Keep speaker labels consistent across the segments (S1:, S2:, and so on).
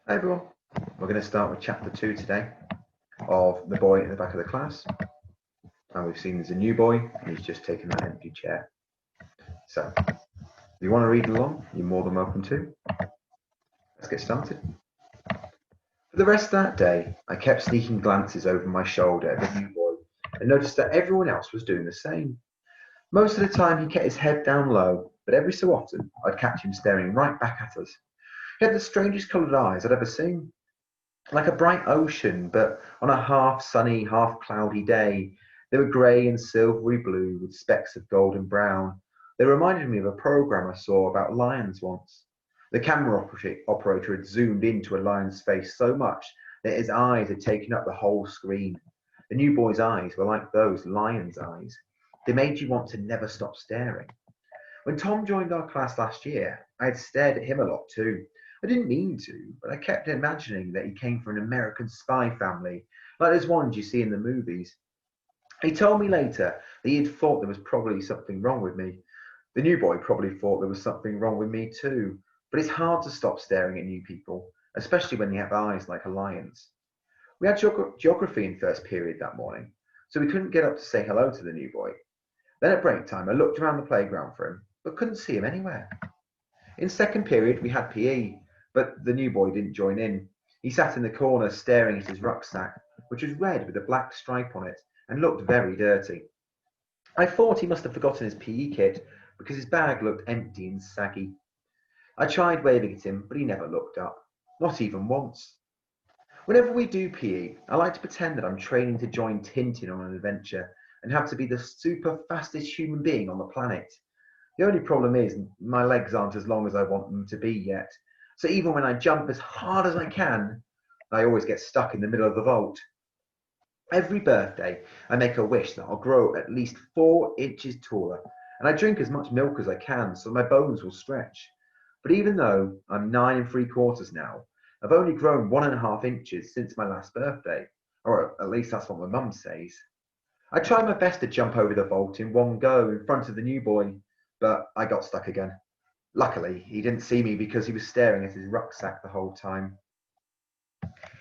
S1: Hi everyone, we're going to start with chapter 2 today of The Boy in the Back of the Class. And we've seen there's a new boy and he's just taken that empty chair. So, if you want to read along, you're more than welcome to. Let's get started. For the rest of that day, I kept sneaking glances over my shoulder at the new boy and noticed that everyone else was doing the same. Most of the time he kept his head down low, but every so often I'd catch him staring right back at us. He had the strangest coloured eyes I'd ever seen. Like a bright ocean, but on a half sunny, half cloudy day. They were grey and silvery blue with specks of golden brown. They reminded me of a programme I saw about lions once. The camera operator had zoomed into a lion's face so much that his eyes had taken up the whole screen. The new boy's eyes were like those lion's eyes. They made you want to never stop staring. When Tom joined our class last year, I had stared at him a lot too. I didn't mean to, but I kept imagining that he came from an American spy family, like those ones you see in the movies. He told me later that he had thought there was probably something wrong with me. The new boy probably thought there was something wrong with me too, but it's hard to stop staring at new people, especially when they have eyes like a lion's. We had geography in first period that morning, so we couldn't get up to say hello to the new boy. Then at break time, I looked around the playground for him, but couldn't see him anywhere. In second period, we had PE, but the new boy didn't join in. He sat in the corner staring at his rucksack, which was red with a black stripe on it and looked very dirty. I thought he must have forgotten his PE kit because his bag looked empty and saggy. I tried waving at him, but he never looked up, not even once. Whenever we do PE, I like to pretend that I'm training to join Tintin on an adventure and have to be the super fastest human being on the planet. The only problem is my legs aren't as long as I want them to be yet. So even when I jump as hard as I can, I always get stuck in the middle of the vault. Every birthday, I make a wish that I'll grow at least 4 inches taller, and I drink as much milk as I can so my bones will stretch. But even though I'm 9 3/4 now, I've only grown 1.5 inches since my last birthday, or at least that's what my mum says. I tried my best to jump over the vault in one go in front of the new boy, but I got stuck again. Luckily, he didn't see me because he was staring at his rucksack the whole time.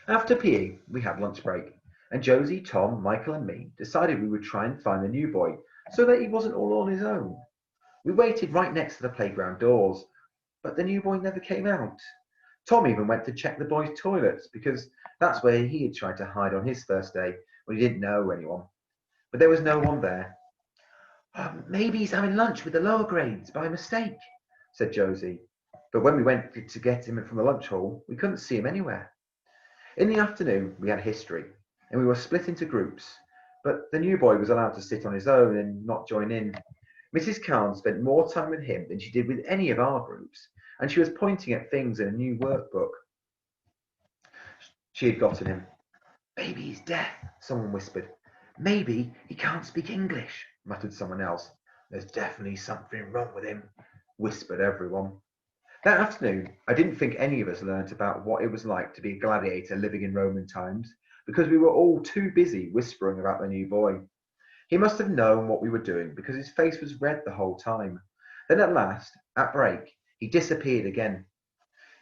S1: After PE, we had lunch break, and Josie, Tom, Michael, and me decided we would try and find the new boy so that he wasn't all on his own. We waited right next to the playground doors, but the new boy never came out. Tom even went to check the boys' toilets because that's where he had tried to hide on his first day when he didn't know anyone. But there was no one there. Maybe he's having lunch with the lower grades by mistake, said Josie. But when we went to get him from the lunch hall, we couldn't see him anywhere. In the afternoon, we had history, and we were split into groups. But the new boy was allowed to sit on his own and not join in. Mrs. Khan spent more time with him than she did with any of our groups, and she was pointing at things in a new workbook she had gotten him. Maybe he's deaf, someone whispered. Maybe he can't speak English, muttered someone else. There's definitely something wrong with him, whispered everyone. That afternoon, I didn't think any of us learnt about what it was like to be a gladiator living in Roman times, because we were all too busy whispering about the new boy. He must have known what we were doing because his face was red the whole time. Then at last, at break, he disappeared again.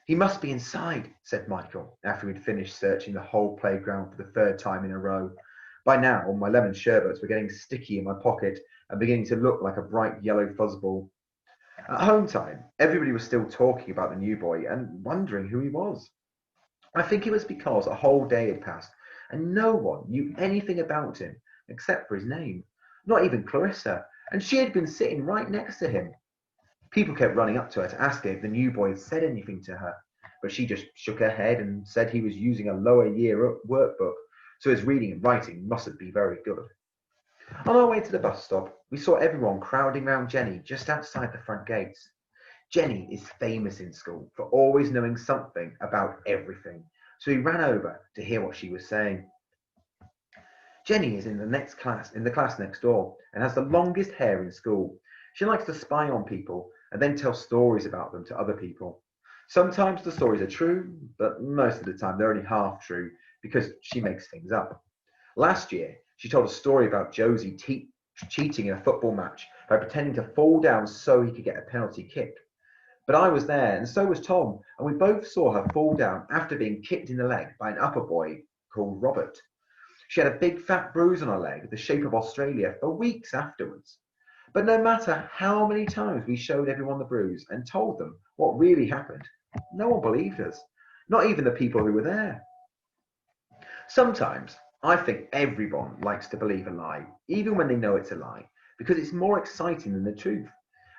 S1: He must be inside, said Michael, after we'd finished searching the whole playground for the third time in a row. By now, my lemon sherbets were getting sticky in my pocket and beginning to look like a bright yellow fuzzball. At home time, everybody was still talking about the new boy and wondering who he was. I think it was because a whole day had passed and no one knew anything about him except for his name. Not even Clarissa, and she had been sitting right next to him. People kept running up to her to ask her if the new boy had said anything to her, but she just shook her head and said he was using a lower year workbook, so his reading and writing mustn't be very good. On our way to the bus stop, we saw everyone crowding round Jenny just outside the front gates. Jenny is famous in school for always knowing something about everything, so we ran over to hear what she was saying. Jenny is in the class next door, and has the longest hair in school. She likes to spy on people and then tell stories about them to other people. Sometimes the stories are true, but most of the time they're only half true because she makes things up. Last year, she told a story about Josie cheating in a football match by pretending to fall down so he could get a penalty kick. But I was there, and so was Tom, and we both saw her fall down after being kicked in the leg by an upper boy called Robert. She had a big fat bruise on her leg, the shape of Australia, for weeks afterwards. But no matter how many times we showed everyone the bruise and told them what really happened, no one believed us, not even the people who were there. Sometimes I think everyone likes to believe a lie, even when they know it's a lie, because it's more exciting than the truth.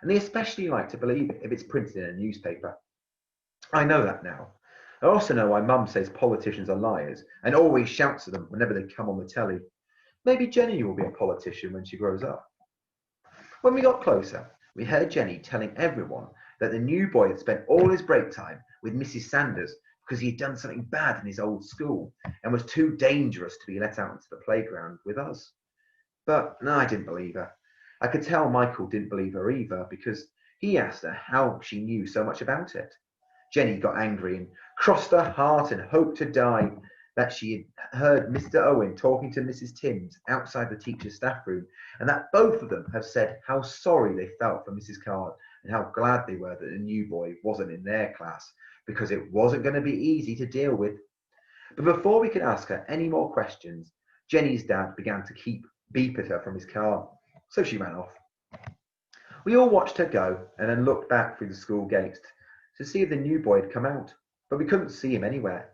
S1: And they especially like to believe it if it's printed in a newspaper. I know that now. I also know why Mum says politicians are liars and always shouts at them whenever they come on the telly. Maybe Jenny will be a politician when she grows up. When we got closer, we heard Jenny telling everyone that the new boy had spent all his break time with Mrs. Sanders because he had done something bad in his old school and was too dangerous to be let out into the playground with us. But no, I didn't believe her. I could tell Michael didn't believe her either because he asked her how she knew so much about it. Jenny got angry and crossed her heart and hoped to die that she had heard Mr. Owen talking to Mrs. Timms outside the teacher's staff room, and that both of them have said how sorry they felt for Mrs. Card and how glad they were that the new boy wasn't in their class because it wasn't going to be easy to deal with. But before we could ask her any more questions, Jenny's dad began to beep at her from his car, so she ran off. We all watched her go and then looked back through the school gates to see if the new boy had come out, but we couldn't see him anywhere.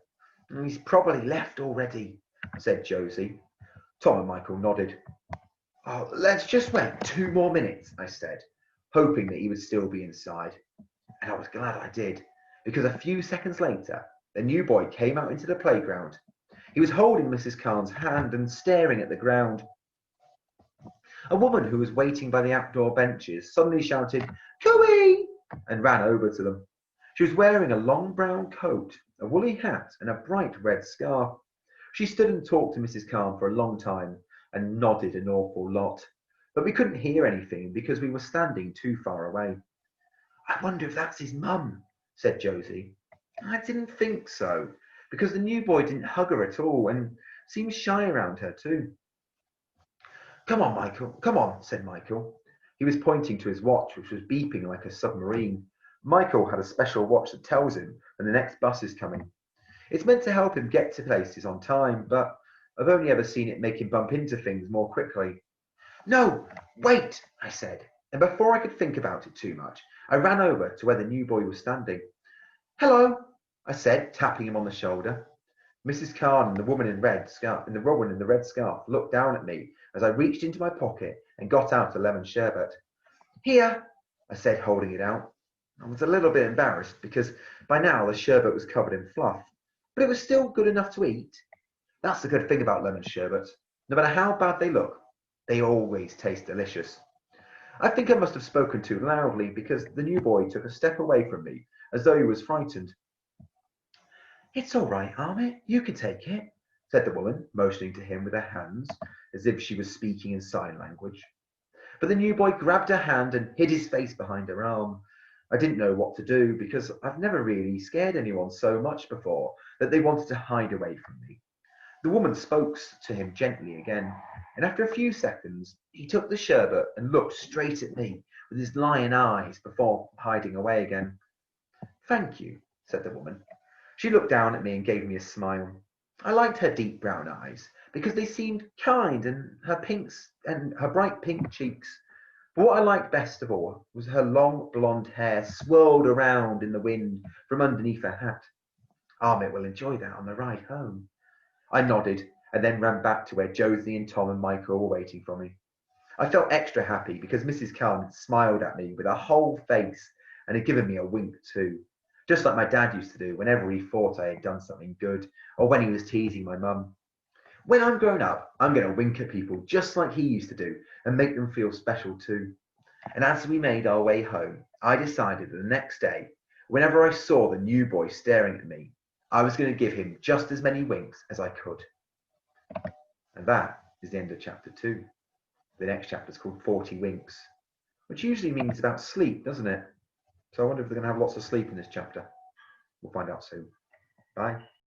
S1: He's probably left already, said Josie. Tom and Michael nodded. Oh, let's just wait 2 more minutes, I said, hoping that he would still be inside. And I was glad I did, because a few seconds later, the new boy came out into the playground. He was holding Mrs. Carn's hand and staring at the ground. A woman who was waiting by the outdoor benches suddenly shouted, "Cooey!" and ran over to them. She was wearing a long brown coat, a woolly hat, and a bright red scarf. She stood and talked to Mrs. Carn for a long time and nodded an awful lot, but we couldn't hear anything because we were standing too far away. I wonder if that's his mum, said Josie. I didn't think so, because the new boy didn't hug her at all and seemed shy around her too. Come on, Michael, come on, said Michael. He was pointing to his watch, which was beeping like a submarine. Michael had a special watch that tells him when the next bus is coming. It's meant to help him get to places on time, but I've only ever seen it make him bump into things more quickly. No, wait, I said, and before I could think about it too much, I ran over to where the new boy was standing. Hello, I said, tapping him on the shoulder. Mrs. Carn and the woman in the red scarf looked down at me as I reached into my pocket and got out a lemon sherbet. Here, I said, holding it out. I was a little bit embarrassed because by now the sherbet was covered in fluff, but it was still good enough to eat. That's the good thing about lemon sherbets. No matter how bad they look, they always taste delicious. I think I must have spoken too loudly because the new boy took a step away from me as though he was frightened. It's all right, Ahmet, you can take it, said the woman, motioning to him with her hands as if she was speaking in sign language. But the new boy grabbed her hand and hid his face behind her arm. I didn't know what to do because I've never really scared anyone so much before that they wanted to hide away from me. The woman spoke to him gently again, and after a few seconds, he took the sherbet and looked straight at me with his lion eyes before hiding away again. Thank you, said the woman. She looked down at me and gave me a smile. I liked her deep brown eyes because they seemed kind and her bright pink cheeks. But what I liked best of all was her long blonde hair swirled around in the wind from underneath her hat. Ahmet will enjoy that on the ride home. I nodded and then ran back to where Josie and Tom and Michael were waiting for me. I felt extra happy because Mrs. Carn had smiled at me with her whole face and had given me a wink too, just like my dad used to do whenever he thought I had done something good or when he was teasing my mum. When I'm grown up, I'm going to wink at people just like he used to do and make them feel special too. And as we made our way home, I decided that the next day, whenever I saw the new boy staring at me, I was going to give him just as many winks as I could. And that is the end of chapter 2. The next chapter is called 40 Winks, which usually means about sleep, doesn't it? So I wonder if they're going to have lots of sleep in this chapter. We'll find out soon. Bye.